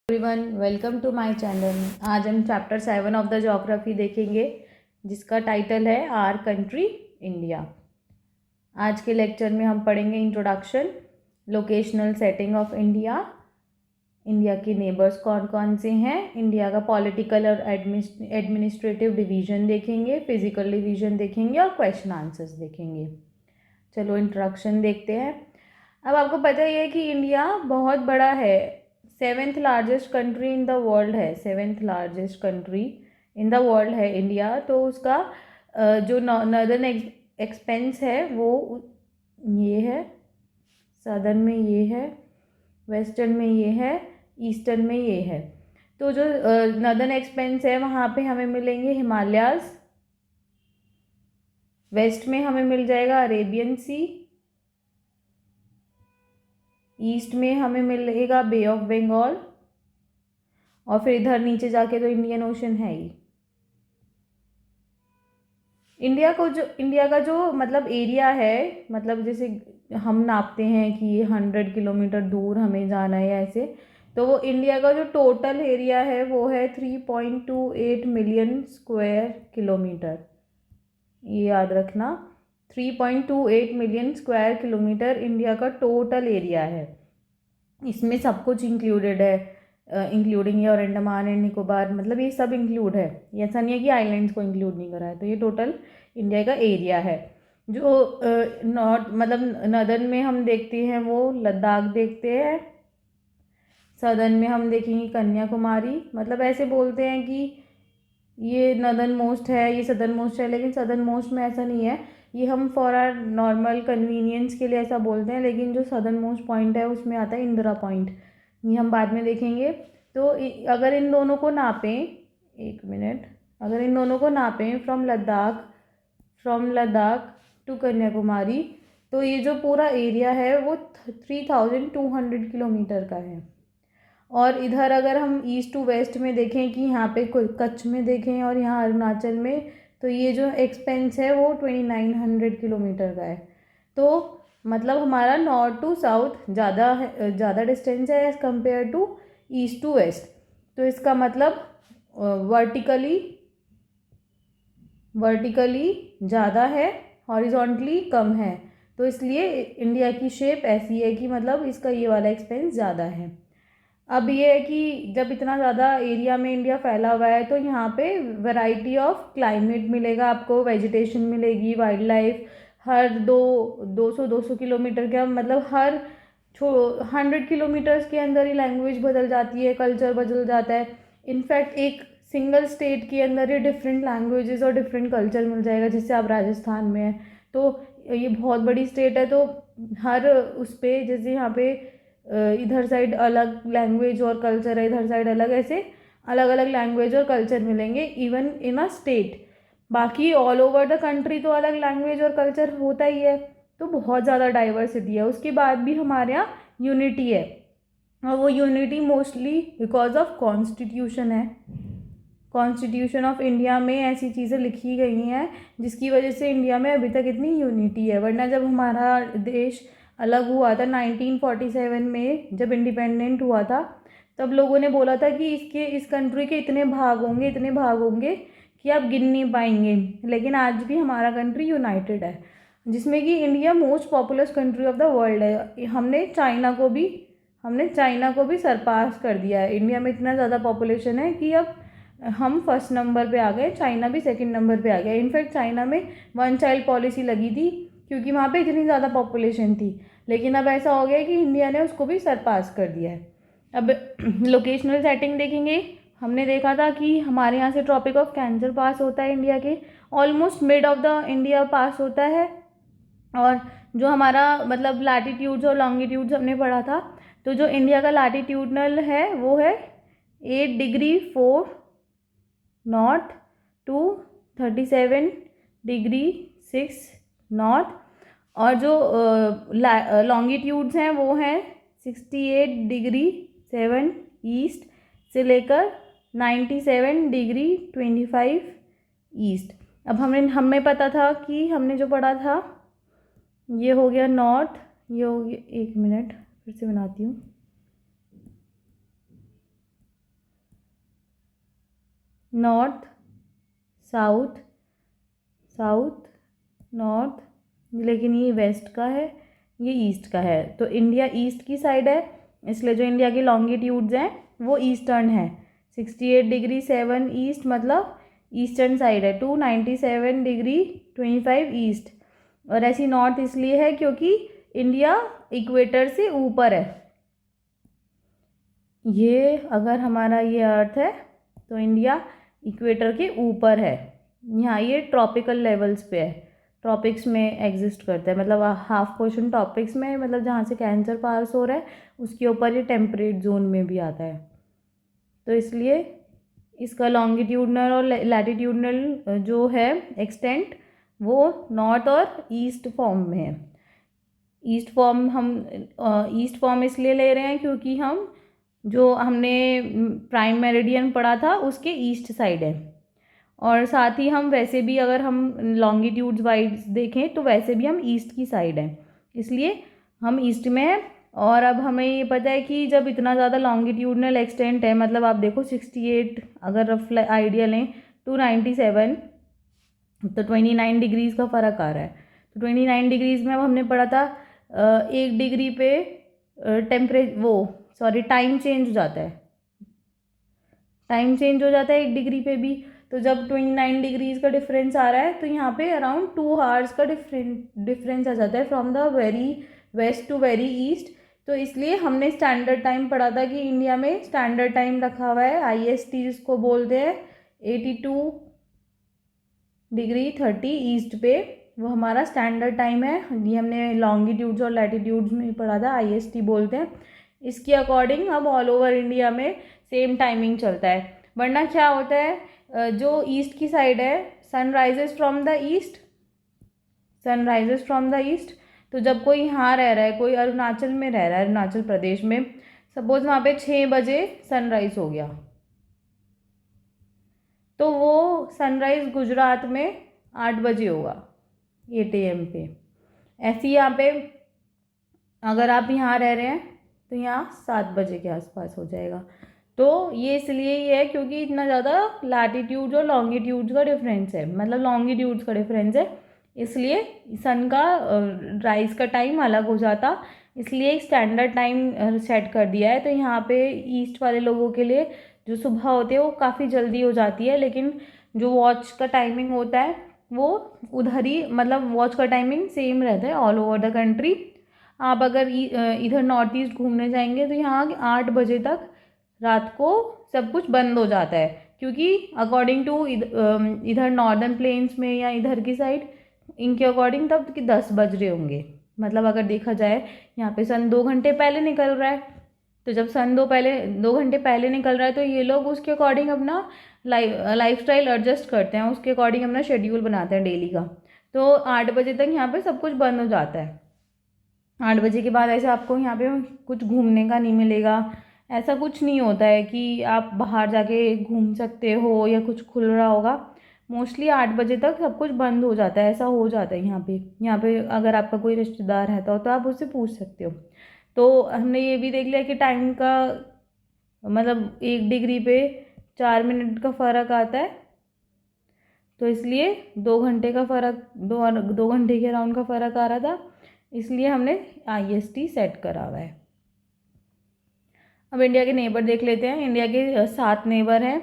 Everyone, welcome to my channel. आज हम chapter 7 of the geography देखेंगे, जिसका टाइटल है आवर कंट्री इंडिया। आज के लेक्चर में हम पढ़ेंगे introduction, locational setting of India, India के नेबर्स कौन कौन से हैं, इंडिया का पॉलिटिकल और एडमिनिस्ट्रेटिव डिवीजन देखेंगे, फिजिकल डिवीजन देखेंगे और क्वेश्चन आंसर्स देखेंगे। चलो इंट्रोडक्शन देखते हैं। अब आपको पता ही है कि इंडिया बहुत बड़ा है, 7th largest country in the world है, 7th largest country in the world है इंडिया। तो उसका जो नॉर्दर्न एक्सपेंस है वो ये है, सदर्न में ये है, वेस्टर्न में ये है, ईस्टर्न में ये है। तो जो नॉर्दर्न एक्सपेंस है वहाँ पे हमें मिलेंगे हिमालयाज, वेस्ट में हमें मिल जाएगा अरेबियन सी, ईस्ट में हमें मिलेगा बे ऑफ बंगाल, और फिर इधर नीचे जाके तो इंडियन ओशन है ही। इंडिया का जो मतलब एरिया है, मतलब जैसे हम नापते हैं कि ये 100 किलोमीटर दूर हमें जाना है या ऐसे, तो वो इंडिया का जो टोटल एरिया है वो है 3.28 मिलियन स्क्वायर किलोमीटर। ये याद रखना, 3.28 मिलियन स्क्वायर किलोमीटर इंडिया का टोटल एरिया है। इसमें सब कुछ इंक्लूडेड है, इंक्लूडिंग ये और अंडमान एंड निकोबार, मतलब ये सब इंक्लूड है। ये ऐसा नहीं है कि आइलैंड्स को इंक्लूड नहीं करा है। तो ये टोटल इंडिया का एरिया है। जो नॉर्थ मतलब नॉर्दर्न में हम देखते हैं वो लद्दाख देखते हैं, सदर्न में हम देखेंगे कन्याकुमारी। मतलब ऐसे बोलते हैं कि ये नॉर्दर्न मोस्ट है, ये सदर्न मोस्ट है, लेकिन सदर्न मोस्ट में ऐसा नहीं है। ये हम फॉर आर नॉर्मल कन्वीनियंस के लिए ऐसा बोलते हैं, लेकिन जो सदर्न मोस्ट पॉइंट है उसमें आता है इंदिरा पॉइंट, ये हम बाद में देखेंगे। तो अगर इन दोनों को नापें, एक मिनट, अगर इन दोनों को नापें फ्रॉम लद्दाख टू कन्याकुमारी, तो ये जो पूरा एरिया है वो 3200 किलोमीटर का है। और इधर अगर हम ईस्ट टू वेस्ट में देखें कि यहाँ पे कच्छ में देखें और यहाँ अरुणाचल में, तो ये जो एक्सपेंस है वो 2900 किलोमीटर का है। तो मतलब हमारा नॉर्थ टू साउथ ज़्यादा डिस्टेंस है as compare to east to west. तो इसका मतलब वर्टिकली ज़्यादा है, हॉरिजॉन्टली कम है। तो इसलिए इंडिया की शेप ऐसी है कि मतलब इसका ये वाला एक्सपेंस ज़्यादा है। अब ये है कि जब इतना ज़्यादा एरिया में इंडिया फैला हुआ है, तो यहाँ पे वैरायटी ऑफ क्लाइमेट मिलेगा आपको, वेजिटेशन मिलेगी, वाइल्ड लाइफ। हर 200 किलोमीटर का मतलब हर 100 किलोमीटर्स के अंदर ही लैंग्वेज बदल जाती है, कल्चर बदल जाता है। इनफैक्ट एक सिंगल स्टेट के अंदर ही डिफरेंट लैंग्वेजेस और डिफरेंट कल्चर मिल जाएगा। जैसे आप राजस्थान में हैं, तो ये बहुत बड़ी स्टेट है, तो हर उस पर जैसे यहाँ पे इधर साइड अलग लैंग्वेज और कल्चर है, इधर साइड अलग, ऐसे अलग अलग लैंग्वेज और कल्चर मिलेंगे इवन इन अ स्टेट। बाकी ऑल ओवर द कंट्री तो अलग लैंग्वेज और कल्चर होता ही है। तो बहुत ज़्यादा डाइवर्सिटी है। उसके बाद भी हमारे यहाँ यूनिटी है, और वो unity mostly because of constitution है। कॉन्स्टिट्यूशन ऑफ इंडिया में ऐसी चीज़ें लिखी गई हैं जिसकी वजह से इंडिया में अभी तक इतनी यूनिटी है। वरना जब हमारा देश अलग हुआ था 1947 में, जब इंडिपेंडेंट हुआ था, तब लोगों ने बोला था कि इस कंट्री के इतने भाग होंगे कि आप गिन नहीं पाएंगे। लेकिन आज भी हमारा कंट्री यूनाइटेड है, जिसमें कि India most populous country of the world है। हमने चाइना को भी सरपास कर दिया है। इंडिया में इतना ज़्यादा पॉपुलेशन है कि अब हम फर्स्ट नंबर पे आ गए, चाइना भी सेकंड नंबर पे आ गया। इनफैक्ट चाइना में 1 चाइल्ड पॉलिसी लगी थी क्योंकि वहाँ पे इतनी ज़्यादा पॉपुलेशन थी, लेकिन अब ऐसा हो गया कि इंडिया ने उसको भी सरपास कर दिया है। अब लोकेशनल सेटिंग देखेंगे। हमने देखा था कि हमारे यहाँ से ट्रॉपिक ऑफ कैंसर पास होता है, इंडिया के almost mid of the India पास होता है। और जो हमारा मतलब लैटिट्यूड्स और लॉन्गिट्यूड्स हमने पढ़ा था, तो जो इंडिया का लैटिट्यूडनल है वो है 8 degree 4 north to 37 degree 6 north, और जो लॉन्गिट्यूड्स हैं वो हैं 68 डिग्री 7 ईस्ट से लेकर 97 डिग्री 25 ईस्ट। अब हमें पता था कि हमने जो पढ़ा था, ये हो गया नॉर्थ, ये हो गया, एक मिनट फिर से बनाती हूँ, नॉर्थ, साउथ, साउथ, नॉर्थ, लेकिन ये वेस्ट का है, ये ईस्ट का है। तो इंडिया ईस्ट की साइड है, इसलिए जो इंडिया की लॉन्गिट्यूड्स हैं वो ईस्टर्न है। 68°7 ईस्ट मतलब ईस्टर्न साइड है। 297°25 ईस्ट। और ऐसी नॉर्थ इसलिए है क्योंकि इंडिया इक्वेटर से ऊपर है। ये अगर हमारा ये अर्थ है तो इंडिया इक्वेटर के ऊपर है। यहाँ ये ट्रॉपिकल लेवल्स पे है, ट्रॉपिक्स में एग्जिस्ट करता है, मतलब हाफ पोर्शन ट्रॉपिक्स में, मतलब जहाँ से कैंसर पास हो रहा है उसके ऊपर ये टेम्परेट जोन में भी आता है। तो इसलिए इसका लॉन्गिट्यूडनल और लैटिट्यूडनल जो है एक्सटेंट वो नॉर्थ और ईस्ट फॉर्म में है। ईस्ट फॉर्म इसलिए ले रहे हैं क्योंकि हम जो हमने प्राइम मेरिडियन पढ़ा था उसके ईस्ट साइड है, और साथ ही हम वैसे भी अगर हम लॉन्गिट्यूड्स वाइज देखें तो वैसे भी हम ईस्ट की साइड हैं, इसलिए हम ईस्ट में हैं। और अब हमें ये पता है कि जब इतना ज़्यादा लॉन्गिट्यूडनल एक्सटेंट है, मतलब आप देखो 68 अगर रफ आइडिया लें 297 तो 29 डिग्रीज़ का फ़र्क आ रहा है। तो 29 डिग्रीज़ में अब हमने पढ़ा था 1 डिग्री पे टाइम चेंज हो जाता है, टाइम चेंज हो जाता है 1 डिग्री पे भी। तो जब 29 डिग्रीज़ का डिफरेंस आ रहा है तो यहाँ पे अराउंड 2 आवर्स का डिफरेंस आ जाता है from the very west to very east. तो इसलिए हमने स्टैंडर्ड टाइम पढ़ा था कि इंडिया में स्टैंडर्ड टाइम रखा हुआ है IST जिसको बोलते हैं 82°30 ईस्ट पे, वो हमारा स्टैंडर्ड टाइम है। ये हमने लॉन्गिट्यूड्स और लैटिट्यूड्स में पढ़ा था, IST बोलते हैं। इसके अकॉर्डिंग अब ऑल ओवर इंडिया में सेम टाइमिंग चलता है। वरना क्या होता है, जो ईस्ट की साइड है सनराइजेस फ्रॉम द ईस्ट, तो जब कोई यहाँ रह रहा है, कोई अरुणाचल में रह रहा है, अरुणाचल प्रदेश में, सपोज वहाँ पे 6 बजे सनराइज हो गया, तो वो सनराइज गुजरात में 8 बजे होगा 8 AM पे। ऐसे ही यहाँ पे अगर आप यहाँ रह रहे हैं तो यहाँ 7 बजे के आसपास हो जाएगा। तो ये इसलिए ही है क्योंकि इतना ज़्यादा लैटिट्यूड और लॉन्गिट्यूड्स का डिफरेंस है, मतलब लॉन्गिट्यूड्स का डिफरेंस है, इसलिए सन का राइज का टाइम अलग हो जाता, इसलिए एक स्टैंडर्ड टाइम सेट कर दिया है। तो यहाँ पे ईस्ट वाले लोगों के लिए जो सुबह होती है वो काफ़ी जल्दी हो जाती है, लेकिन जो वॉच का टाइमिंग होता है वो उधर ही, मतलब वॉच का टाइमिंग सेम रहता है ऑल ओवर द कंट्री। आप अगर इधर नॉर्थ ईस्ट घूमने जाएंगे तो यहाँ 8 बजे तक रात को सब कुछ बंद हो जाता है, क्योंकि अकॉर्डिंग टू इधर नॉर्दर्न प्लेन्स में या इधर की साइड इनके अकॉर्डिंग तब कि 10 बज रहे होंगे। मतलब अगर देखा जाए यहाँ पे सन 2 घंटे पहले निकल रहा है, तो जब सन 2 घंटे पहले निकल रहा है तो ये लोग उसके अकॉर्डिंग अपना लाइफस्टाइल एडजस्ट करते हैं, उसके अकॉर्डिंग अपना शेड्यूल बनाते हैं डेली का। तो 8 बजे तक यहाँ पे सब कुछ बंद हो जाता है। 8 बजे के बाद ऐसे आपको यहाँ पे कुछ घूमने का नहीं मिलेगा, ऐसा कुछ नहीं होता है कि आप बाहर जाके घूम सकते हो या कुछ खुल रहा होगा। मोस्टली 8 बजे तक सब कुछ बंद हो जाता है, ऐसा हो जाता है यहाँ पे अगर आपका कोई रिश्तेदार रहता हो तो आप उससे पूछ सकते हो। तो हमने ये भी देख लिया कि टाइम का मतलब 1 डिग्री पे 4 मिनट का फ़र्क आता है, तो इसलिए 2 घंटे का फ़र्क, 2 घंटे के अराउंड का फ़र्क आ रहा था, इसलिए हमने IST सेट करा हुआ है। अब इंडिया के नेबर देख लेते हैं। इंडिया के 7 नेबर हैं।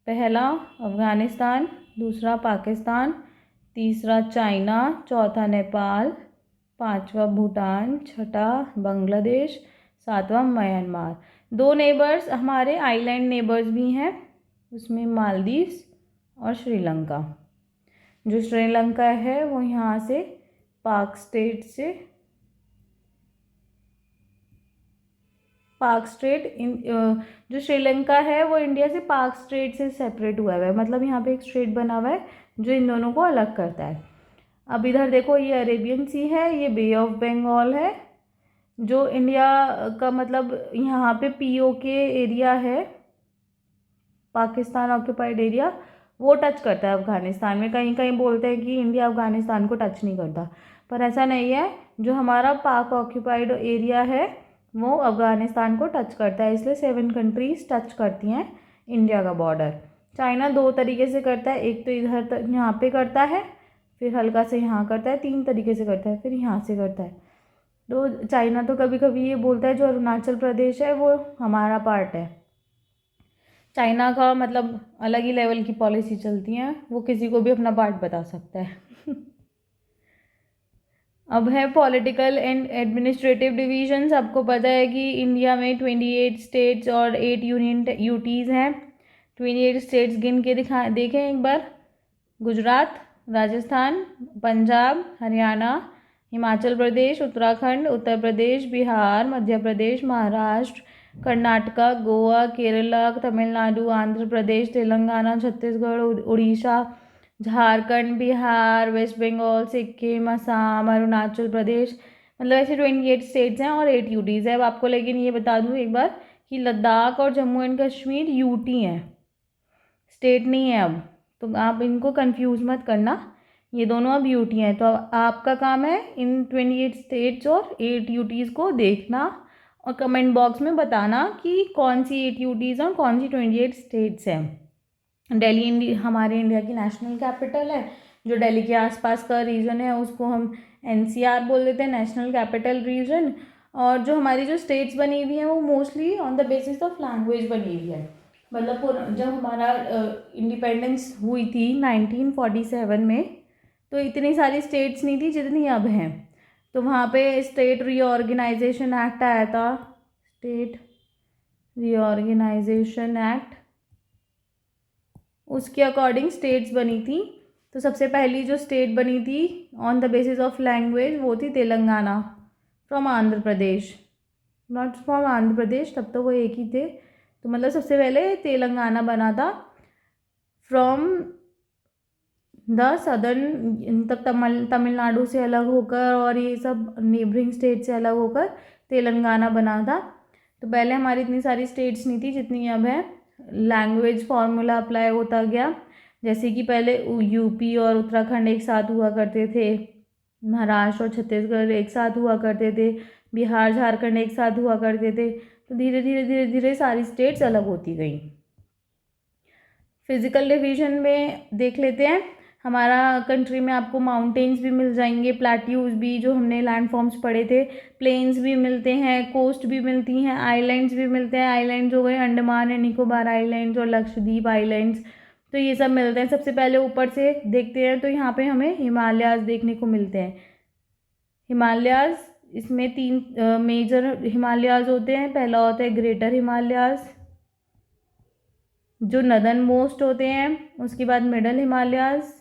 पहला अफ़गानिस्तान, दूसरा पाकिस्तान, तीसरा चाइना, चौथा नेपाल, पांचवा भूटान, छठा बांग्लादेश, सातवां म्यांमार। 2 नेबर्स हमारे आइलैंड नेबर्स भी हैं, उसमें मालदीव्स और श्रीलंका। जो श्रीलंका है वो यहाँ से पाक स्ट्रेट जो श्रीलंका है वो इंडिया से पाक स्ट्रेट से सेपरेट हुआ है, मतलब यहाँ पे एक स्ट्रेट बना हुआ है जो इन दोनों को अलग करता है। अब इधर देखो, ये अरेबियन सी है, ये बे ऑफ बंगाल है। जो इंडिया का मतलब यहाँ पे POK एरिया है, पाकिस्तान ऑक्यूपाइड एरिया, वो टच करता है अफ़गानिस्तान में। कहीं कहीं बोलते हैं कि इंडिया अफ़गानिस्तान को टच नहीं करता, पर ऐसा नहीं है। जो हमारा पाक ऑक्यूपाइड एरिया है वो अफ़गानिस्तान को टच करता है, इसलिए 7 कंट्रीज़ टच करती हैं इंडिया का बॉर्डर। चाइना 2 तरीके से करता है, एक तो इधर यहाँ पे करता है, फिर हल्का से यहाँ करता है, 3 तरीके से करता है, फिर यहाँ से करता है। तो चाइना तो कभी कभी ये बोलता है जो अरुणाचल प्रदेश है वो हमारा पार्ट है। चाइना का मतलब अलग ही लेवल की पॉलिसी चलती है, वो किसी को भी अपना पार्ट बता सकता है। अब है पॉलिटिकल एंड एडमिनिस्ट्रेटिव डिवीजन्स। आपको पता है कि इंडिया में 28 स्टेट्स और 8 यूनियन यूटीज़ हैं। 28 स्टेट्स गिन के देखें एक बार। गुजरात, राजस्थान, पंजाब, हरियाणा, हिमाचल प्रदेश, उत्तराखंड, उत्तर प्रदेश, बिहार, मध्य प्रदेश, महाराष्ट्र, कर्नाटका, गोवा, केरला, तमिलनाडु, आंध्र प्रदेश, तेलंगाना, छत्तीसगढ़, उड़ीसा, झारखंड, बिहार, वेस्ट बंगाल, सिक्किम, असम, अरुणाचल प्रदेश। मतलब ऐसे 28 स्टेट्स हैं और 8 यूटीज़ है। अब आपको लेकिन ये बता दूँ एक बार कि लद्दाख और जम्मू एंड कश्मीर यूटी हैं, स्टेट नहीं है अब, तो आप इनको कंफ्यूज मत करना, ये दोनों अब यूटी हैं। तो अब आपका काम है इन 28 स्टेट्स और 8 यूटीज़ को देखना और कमेंट बॉक्स में बताना कि कौन सी 8 यूटीज़ हैं और कौन सी 28 स्टेट्स हैं। दिल्ली हमारे इंडिया की नेशनल कैपिटल है। जो दिल्ली के आसपास का रीजन है उसको हम एनसीआर बोल देते हैं, नेशनल कैपिटल रीजन। और जो हमारी जो स्टेट्स बनी हुई हैं वो mostly on the basis of language बनी हुई है। मतलब जब हमारा इंडिपेंडेंस हुई थी 1947 में, तो इतनी सारी स्टेट्स नहीं थी जितनी अब हैं। तो वहाँ पे स्टेट रीऑर्गेनाइजेशन एक्ट आया था, स्टेट रीऑर्गेनाइजेशन एक्ट, उसके अकॉर्डिंग स्टेट्स बनी थी। तो सबसे पहली जो स्टेट बनी थी on the basis of language वो थी Telangana from Andhra Pradesh, not from Andhra Pradesh, तब तो वो एक ही थे। तो मतलब सबसे पहले तेलंगाना बना था फ्रॉम द सदर्न, तब तमिलनाडु से अलग होकर और ये सब नेबरिंग स्टेट से अलग होकर तेलंगाना बना था। तो पहले हमारी इतनी सारी स्टेट्स नहीं थी जितनी अब है। लैंग्वेज फार्मूला अप्लाई होता गया, जैसे कि पहले यूपी और उत्तराखंड एक साथ हुआ करते थे, महाराष्ट्र और छत्तीसगढ़ एक साथ हुआ करते थे, बिहार झारखंड एक साथ हुआ करते थे। तो धीरे धीरे धीरे धीरे सारी स्टेट्स अलग होती गई। फिजिकल डिवीजन में देख लेते हैं। हमारा कंट्री में आपको माउंटेन्स भी मिल जाएंगे, प्लेट्यूज भी जो हमने लैंडफॉर्म्स पढ़े थे, प्लेन्स भी मिलते हैं, कोस्ट भी मिलती हैं, आइलैंड्स भी मिलते हैं। आइलैंड्स हो गए अंडमान एंड निकोबार आइलैंड्स और लक्षद्वीप आइलैंड्स, तो ये सब मिलते हैं। सबसे पहले ऊपर से देखते हैं तो यहाँ पे हमें हिमालयाज़ देखने को मिलते हैं। हिमालयाज़, इसमें 3 मेजर हिमालयाज़ होते हैं। पहला होता है ग्रेटर हिमालयाज़ जो नदर्न मोस्ट होते हैं, उसके बाद मिडल हिमालयाज़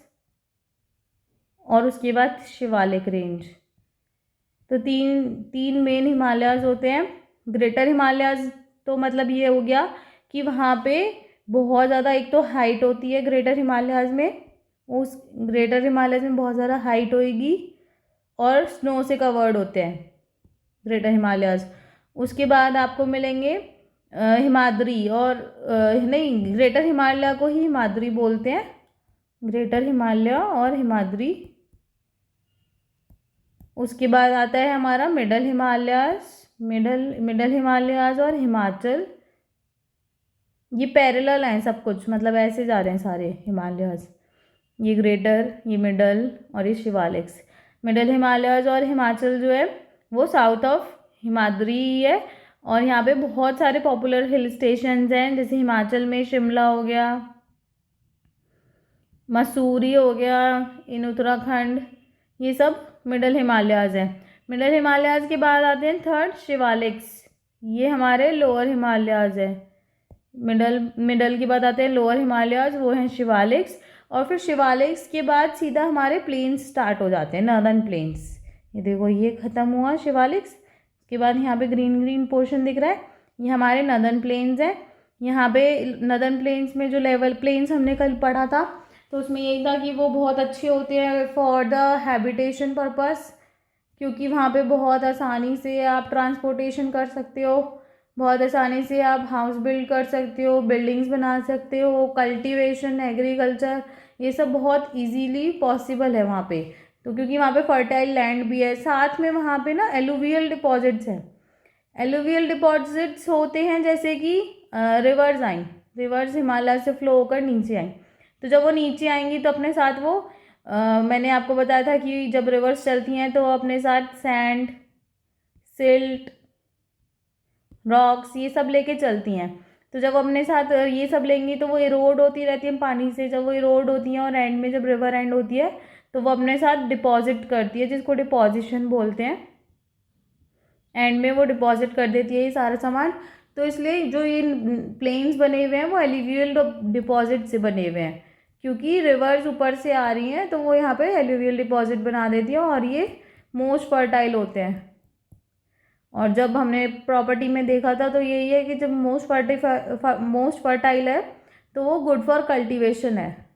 और उसके बाद शिवालिक रेंज। तो तीन मेन हिमालयाज़ होते हैं। ग्रेटर हिमालयाज़ तो मतलब ये हो गया कि वहाँ पे बहुत ज़्यादा एक तो हाइट होती है ग्रेटर हिमालयाज़ में, उस ग्रेटर हिमालयाज़ में बहुत ज़्यादा हाइट होएगी और स्नो से कवर्ड होते हैं ग्रेटर हिमालयाज़। उसके बाद आपको मिलेंगे हिमाद्री, और नहीं, ग्रेटर हिमालय को ही हिमाद्री बोलते हैं, ग्रेटर हिमालय और हिमाद्री। उसके बाद आता है हमारा मिडल हिमालयाज़, मिडल हिमालयाज़ और हिमाचल। ये पैरेलल हैं सब कुछ, मतलब ऐसे जा रहे हैं सारे हिमालयाज़, ये ग्रेटर, ये मिडल और ये शिवालिक्स। मिडल हिमालयाज़ और हिमाचल जो है वो साउथ ऑफ हिमाद्री है। और यहाँ पे बहुत सारे पॉपुलर हिल स्टेशंस हैं, जैसे हिमाचल में शिमला हो गया, मसूरी हो गया, इन उत्तराखंड, ये सब मिडल हिमालयाज़ हैं। मिडल हिमालयाज़ के बाद आते हैं थर्ड शिवालिक्स, ये हमारे लोअर हिमालयाज़ है। मिडल के बाद आते हैं लोअर हिमालयाज़, वो हैं शिवालिक्स। और फिर शिवालिक्स के बाद सीधा हमारे प्लेन्स स्टार्ट हो जाते हैं, नॉर्दर्न प्लेन्स। ये देखो ये ख़त्म हुआ शिवालिक्स, के बाद यहाँ पे ग्रीन ग्रीन पोर्शन दिख रहा है, ये हमारे नॉर्दर्न प्लेन्स हैं। यहाँ पे नॉर्दर्न प्लेन्स में जो लेवल प्लेन्स हमने कल पढ़ा था, तो उसमें यही था कि वो बहुत अच्छे होते हैं फॉर द हैबिटेशन पर्पस, क्योंकि वहाँ पे बहुत आसानी से आप ट्रांसपोर्टेशन कर सकते हो, बहुत आसानी से आप हाउस बिल्ड कर सकते हो, बिल्डिंग्स बना सकते हो, कल्टीवेशन, एग्रीकल्चर, ये सब बहुत इजीली पॉसिबल है वहाँ पे। तो क्योंकि वहाँ पे फर्टाइल लैंड भी है, साथ में वहाँ पे ना एलुवियल डिपॉजिट्स हैं। एलुवियल डिपॉजिट्स होते हैं जैसे कि रिवर्स आई, रिवर्स हिमालय से फ्लो होकर नीचे आई। तो जब वो नीचे आएंगी तो अपने साथ वो मैंने आपको बताया था कि जब रिवर्स चलती हैं तो वो अपने साथ सैंड, सिल्ट, रॉक्स ये सब लेके चलती हैं। तो जब अपने साथ ये सब लेंगी तो वो इरोड होती रहती है पानी से। जब वो इरोड होती हैं और एंड में जब रिवर एंड होती है तो वो अपने साथ डिपॉजिट करती है, जिसको डिपॉजिशन बोलते हैं। एंड में वो डिपॉजिट कर देती है ये सारा सामान। तो इसलिए जो ये प्लेन्स बने हुए हैं वो एल्यूवियल डिपॉजिट से बने हुए हैं, क्योंकि रिवर्स ऊपर से आ रही हैं तो वो यहाँ पे एल्यूवियल डिपॉजिट बना देती हैं और ये मोस्ट फर्टाइल होते हैं। और जब हमने प्रॉपर्टी में देखा था तो यही है कि जब मोस्ट फर्टाइल है तो वो गुड फॉर कल्टीवेशन है,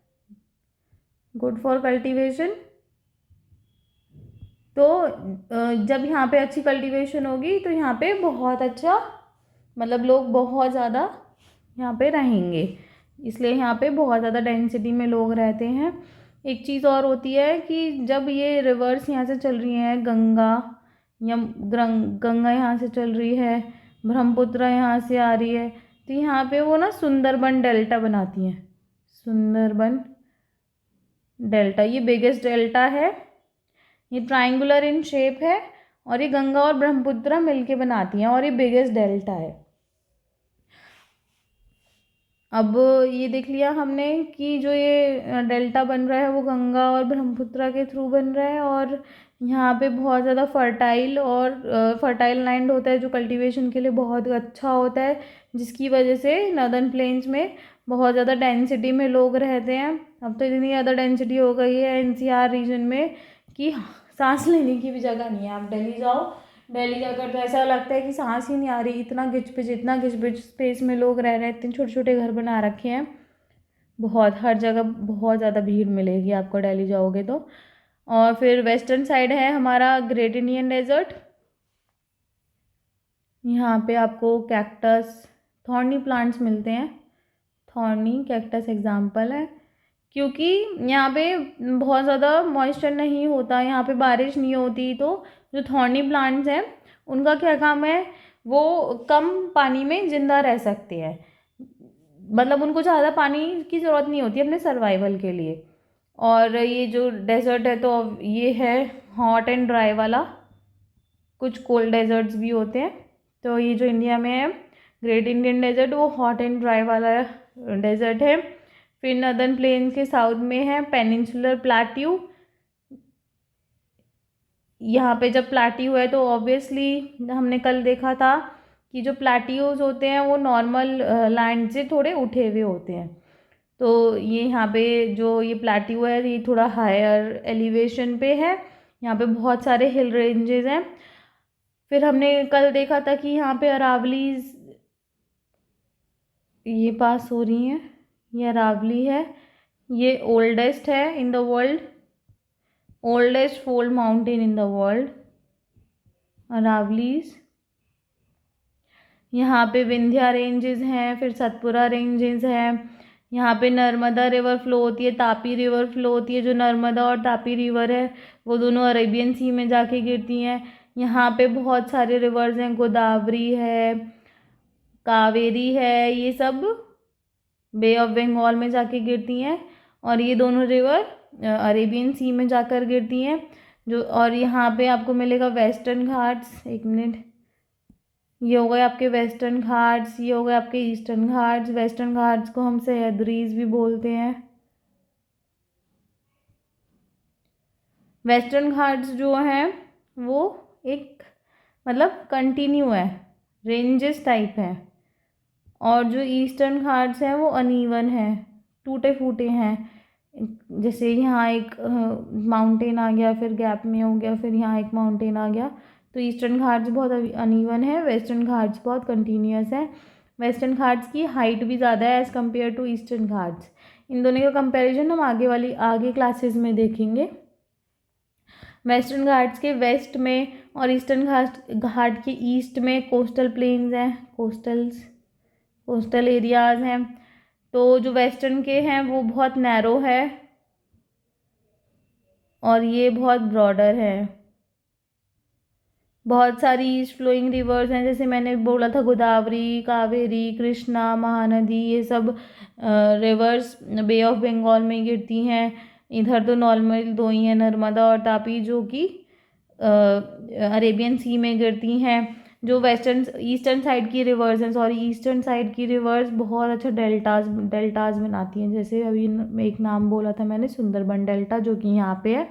गुड फॉर कल्टीवेशन। तो जब यहाँ पे अच्छी कल्टीवेशन होगी तो यहाँ पे बहुत अच्छा मतलब लोग बहुत ज़्यादा यहाँ पे रहेंगे, इसलिए यहाँ पे बहुत ज़्यादा डेंसिटी में लोग रहते हैं। एक चीज़ और होती है कि जब ये रिवर्स यहाँ से चल रही हैं, गंगा या गंगा यहाँ से चल रही है, ब्रह्मपुत्र यहाँ से आ रही है, तो यहाँ पे वो ना सुंदरबन डेल्टा बनाती हैं। सुंदरबन डेल्टा ये बिगेस्ट डेल्टा है, ये ट्राइंगुलर इन शेप है और ये गंगा और ब्रह्मपुत्र मिलके बनाती हैं और ये बिगेस्ट डेल्टा है। अब ये देख लिया हमने कि जो ये डेल्टा बन रहा है वो गंगा और ब्रह्मपुत्र के थ्रू बन रहा है और यहाँ पे बहुत ज़्यादा फर्टाइल और फर्टाइल लैंड होता है जो कल्टीवेशन के लिए बहुत अच्छा होता है, जिसकी वजह से नॉर्दर्न प्लेन्स में बहुत ज़्यादा डेंसिटी में लोग रहते हैं। अब तो इतनी ज़्यादा डेंसिटी हो गई है एनसीआर रीजन में कि सांस लेने की भी जगह नहीं है। आप दिल्ली जाओ, दिल्ली जाकर तो ऐसा लगता है कि सांस ही नहीं आ रही, इतना गिच पिच स्पेस में लोग रह रहे हैं, इतने छोटे छोटे घर बना रखे हैं। बहुत हर जगह बहुत ज़्यादा भीड़ मिलेगी आपको दिल्ली जाओगे तो। और फिर वेस्टर्न साइड है हमारा ग्रेट इंडियन डेजर्ट। यहाँ पे आपको कैक्टस, थॉर्नी प्लांट्स मिलते हैं। थॉर्नी कैक्टस एग्जाम्पल है, क्योंकि यहाँ पे बहुत ज़्यादा मॉइस्चर नहीं होता, यहाँ पे बारिश नहीं होती, तो जो थॉर्नी प्लांट्स हैं उनका क्या काम है, वो कम पानी में ज़िंदा रह सकते हैं। मतलब उनको ज़्यादा पानी की ज़रूरत नहीं होती अपने सर्वाइवल के लिए। और ये जो डेजर्ट है तो ये है हॉट एंड ड्राई वाला, कुछ कोल्ड डेजर्ट्स भी होते हैं। तो ये जो इंडिया में है ग्रेट इंडियन डेजर्ट वो हॉट एंड ड्राई वाला डेजर्ट है। फिर नॉर्दर्न प्लेन के साउथ में है पेनिनसुलर प्लेट्यू। यहाँ पे जब प्लेट्यू है तो ऑब्वियसली हमने कल देखा था कि जो प्लेट्यूज होते हैं वो नॉर्मल लैंड से थोड़े उठे हुए होते हैं। तो ये यहाँ पे जो ये प्लेट्यू है ये थोड़ा हायर एलिवेशन पे है, यहाँ पे बहुत सारे हिल रेंजेस हैं। फिर हमने कल देखा था कि यहाँ पे अरावलीज ये पास हो रही हैं, ये अरावली है, ये ओल्डेस्ट है in the world, oldest fold mountain in the world Aravallis. यहाँ पे विंध्या रेंजेस हैं, फिर सतपुरा रेंजेस हैं। यहाँ पे नर्मदा रिवर फ्लो होती है, तापी रिवर फ्लो होती है। जो नर्मदा और तापी रिवर है वो दोनों अरेबियन सी में जाके गिरती हैं। यहाँ पे बहुत सारे रिवर्स हैं, गोदावरी है, कावेरी है, ये सब बे ऑफ बंगाल में जाके गिरती हैं और ये दोनों रिवर अरेबियन सी में जाकर गिरती हैं। जो और यहाँ पे आपको मिलेगा वेस्टर्न घाट्स, एक मिनट, ये हो गए आपके वेस्टर्न घाट्स, ये हो गए आपके ईस्टर्न घाट्स। वेस्टर्न घाट्स को हम सह्याद्रीज भी बोलते हैं। वेस्टर्न घाट्स जो हैं वो एक मतलब कंटिन्यू है, रेंजेस टाइप है, और जो ईस्टर्न घाट्स हैं वो अनइवन है, टूटे फूटे हैं। जैसे यहाँ एक माउंटेन आ गया, फिर गैप में हो गया, फिर यहाँ एक माउंटेन आ गया। तो ईस्टर्न घाट्स बहुत अनइवन है, वेस्टर्न घाट्स बहुत कंटिन्यूअस है। वेस्टर्न घाट्स की हाइट भी ज़्यादा है as compare to eastern Ghats. इन दोनों का कंपैरिजन हम आगे क्लासेस में देखेंगे। वेस्टर्न घाट्स के वेस्ट में और ईस्टर्न घाट के ईस्ट में कोस्टल प्लेन्स हैं, कोस्टल एरियाज़ हैं। तो जो वेस्टर्न के हैं वो बहुत नैरो है और ये बहुत ब्रॉडर है। बहुत सारी ईस्ट फ्लोइंग रिवर्स हैं, जैसे मैंने बोला था गोदावरी, कावेरी, कृष्णा, महानदी, ये सब रिवर्स बे ऑफ बंगाल में गिरती हैं। इधर तो नॉर्मल दो ही हैं, नर्मदा और तापी, जो कि अरेबियन सी में गिरती हैं। जो वेस्टर्न ईस्टर्न साइड की रिवर्स हैं, सॉरी ईस्टर्न साइड की रिवर्स बहुत अच्छा डेल्टाज बनाती हैं। जैसे अभी एक नाम बोला था मैंने, सुंदरबन डेल्टा, जो कि यहाँ पे है।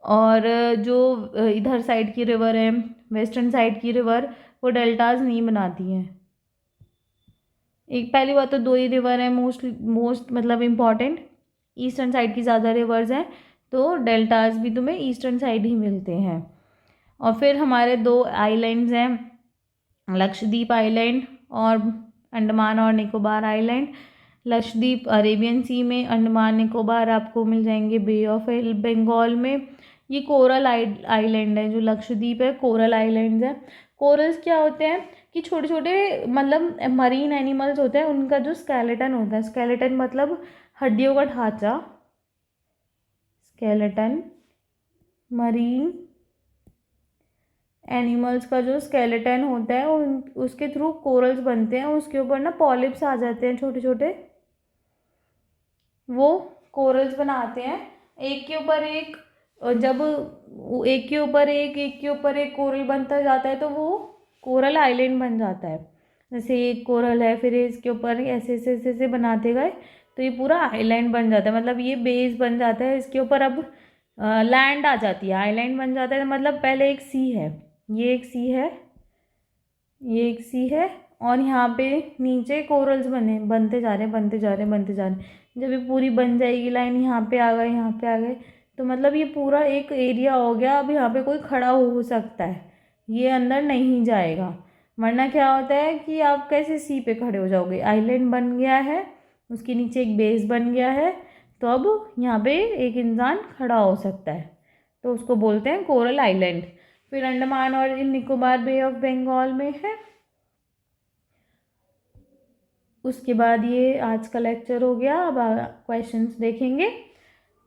और जो इधर साइड की रिवर है, वेस्टर्न साइड की रिवर, वो डेल्टाज नहीं बनाती हैं। एक पहली बात तो दो ही रिवर है मोस्ट मतलब इम्पॉर्टेंट, ईस्टर्न साइड की ज़्यादा रिवर्स हैं, तो डेल्टाज भी तुम्हें ईस्टर्न साइड ही मिलते हैं। और फिर हमारे दो आइलैंड्स हैं, लक्षद्वीप आइलैंड और अंडमान और निकोबार आइलैंड। लक्षद्वीप अरेबियन सी में, अंडमान निकोबार आपको मिल जाएंगे बे ऑफ बंगाल में। ये कोरल आइलैंड है, जो लक्षद्वीप है कोरल आइलैंड्स है। कोरल्स क्या होते हैं कि छोटे छोटे मतलब मरीन एनिमल्स होते हैं, उनका जो स्केलेटन होता है, स्केलेटन मतलब हड्डियों का ढांचा, स्केलेटन मरीन एनिमल्स का जो स्केलेटन होता है उसके थ्रू कोरल्स बनते हैं। उसके ऊपर ना पॉलिप्स आ जाते हैं छोटे छोटे, वो कोरल्स बनाते हैं एक के ऊपर एक। जब एक के ऊपर एक कोरल बनता जाता है तो वो कोरल आइलैंड बन जाता है। जैसे एक कोरल है, फिर इसके ऊपर ऐसे ऐसे ऐसे ऐसे बनाते गए तो ये पूरा आइलैंड बन जाता है, मतलब ये बेस बन जाता है। इसके ऊपर अब लैंड आ जाती है, आइलैंड बन जाता है। मतलब पहले एक सी है, ये एक सी है, ये एक सी है, और यहाँ पे नीचे कोरल्स बनते जा रहे हैं, बनते जा रहे हैं, बनते जा रहे हैं। जब ये पूरी बन जाएगी लाइन, यहाँ पे आ गए, यहाँ पे आ गए, तो मतलब ये पूरा एक एरिया हो गया। अब यहाँ पे कोई खड़ा हो सकता है, ये अंदर नहीं जाएगा। वरना क्या होता है कि आप कैसे सी पे खड़े हो जाओगे, आइलैंड बन गया है, उसके नीचे एक बेस बन गया है, तो अब यहाँ पे एक इंसान खड़ा हो सकता है, तो उसको बोलते हैं कोरल आइलैंड। फिर अंडमान और निकोबार बे ऑफ बंगाल में है। उसके बाद ये आज का लेक्चर हो गया। अब क्वेश्चंस देखेंगे।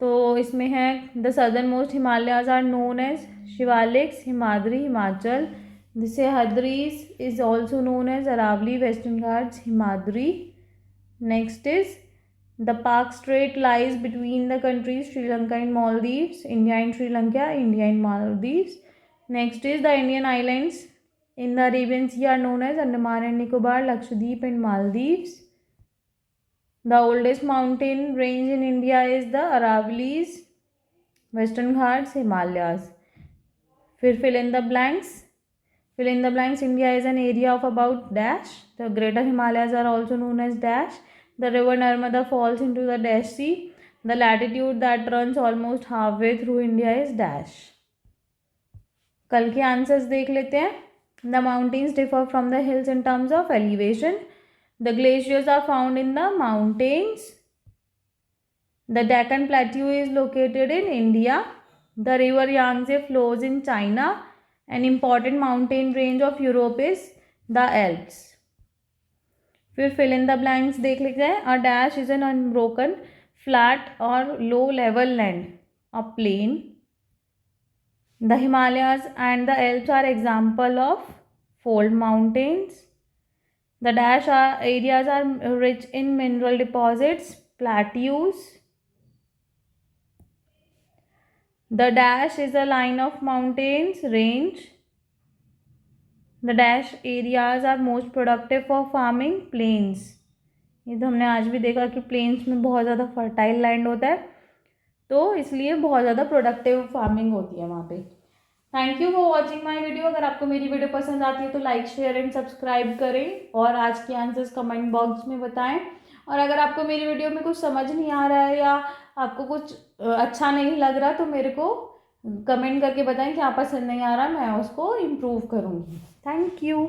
तो इसमें है the southern most Himalayas are known as Shivaliks, Himadri Himachal. The Sahyadris is also known as Aravalli, western Ghats Himadri. Next is the Palk strait lies between the countries Sri Lanka and Maldives, India and Sri Lanka, India and Maldives. Next is the Indian islands in the Arabian Sea are known as Andaman and Nicobar, Lakshadweep and Maldives. The oldest mountain range in India is the Aravallis, Western Ghats, Himalayas. फिर fill in the blanks. Fill in the blanks. India is an area of about dash. The Greater Himalayas are also known as dash. The river Narmada falls into the dash sea. The latitude that runs almost halfway through India is dash. कल के answers देख लेते हैं। The mountains differ from the hills in terms of elevation. The glaciers are found in the mountains. The Deccan plateau is located in India. The river Yangtze flows in China. An important mountain range of Europe is the Alps. फिर fill in the blanks देख लेते हैं। A dash is an unbroken flat और low level land, a plain. The Himalayas and the Alps are example of fold mountains. The dash areas are rich in mineral deposits, plateaus. The dash is a line of mountains range. The dash areas are most productive for farming, plains. ये तो हमने आज भी देखा कि planes में बहुत ज़्यादा फर्टाइल लैंड होता है, तो इसलिए बहुत ज़्यादा प्रोडक्टिव फार्मिंग होती है वहाँ पे। Thank you for watching my video. अगर आपको मेरी वीडियो पसंद आती है तो लाइक शेयर एंड सब्सक्राइब करें और आज के आंसर्स कमेंट बॉक्स में बताएं। और अगर आपको मेरी वीडियो में कुछ समझ नहीं आ रहा है या आपको कुछ अच्छा नहीं लग रहा तो मेरे को कमेंट करके बताएं क्या पसंद नहीं आ रहा, मैं उसको इम्प्रूव करूँगी। Thank you.